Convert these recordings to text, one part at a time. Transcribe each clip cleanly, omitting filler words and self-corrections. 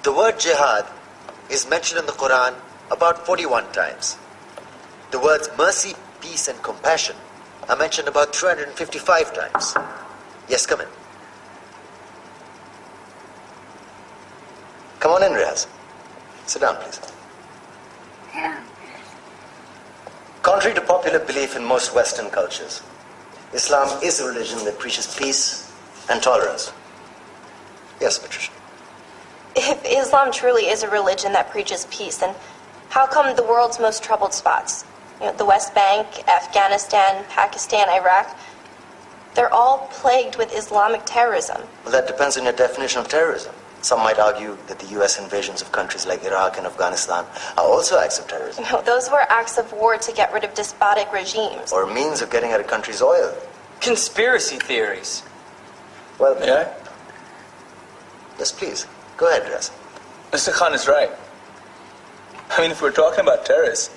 The word jihad is mentioned in the Quran about 41 times. The words mercy, peace, and compassion are mentioned about 355 times. Yes, come in. Come on in, Riaz. Sit down, please. Contrary to popular belief in most Western cultures, Islam is a religion that preaches peace and tolerance. Yes, Patricia. If Islam truly is a religion that preaches peace, then how come the world's most troubled spots, the West Bank, Afghanistan, Pakistan, Iraq, they're all plagued with Islamic terrorism? Well, that depends on your definition of terrorism. Some might argue that the U.S. invasions of countries like Iraq and Afghanistan are also acts of terrorism. No, those were acts of war to get rid of despotic regimes. Or means of getting at a country's oil. Conspiracy theories. Well, Yeah? Yes, please. Go ahead, Riaz. Mr. Khan is right. I mean, if we're talking about terrorists,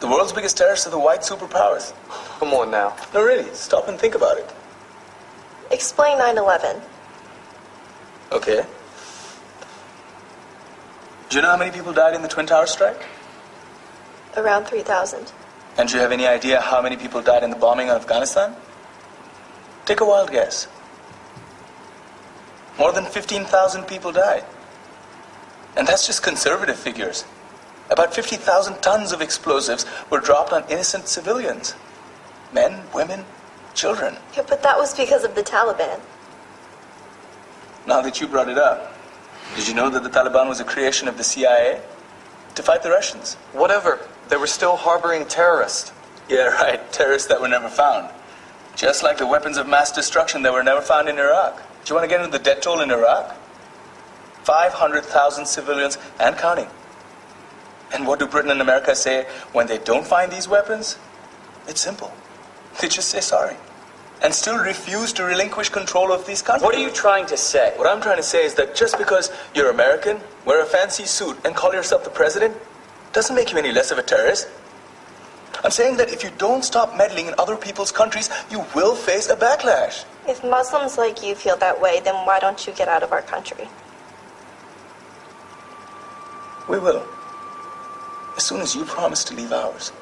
the world's biggest terrorists are the white superpowers. Come on now. No, really, stop and think about it. Explain 9/11. Okay. Do you know how many people died in the Twin Towers strike? Around 3,000. And do you have any idea how many people died in the bombing of Afghanistan? Take a wild guess. More than 15,000 people died. And that's just conservative figures. About 50,000 tons of explosives were dropped on innocent civilians. Men, women, children. Yeah, but that was because of the Taliban. Now that you brought it up, did you know that the Taliban was a creation of the CIA to fight the Russians? Whatever. They were still harboring terrorists. Yeah, right. Terrorists that were never found. Just like the weapons of mass destruction that were never found in Iraq. Do you want to get into the death toll in Iraq? 500,000 civilians and counting. And what do Britain and America say when they don't find these weapons? It's simple. They just say sorry. And still refuse to relinquish control of these countries. What are you trying to say? What I'm trying to say is that just because you're American, wear a fancy suit, and call yourself the president, doesn't make you any less of a terrorist. I'm saying that if you don't stop meddling in other people's countries, you will face a backlash. If Muslims like you feel that way, then why don't you get out of our country? We will. As soon as you promise to leave ours.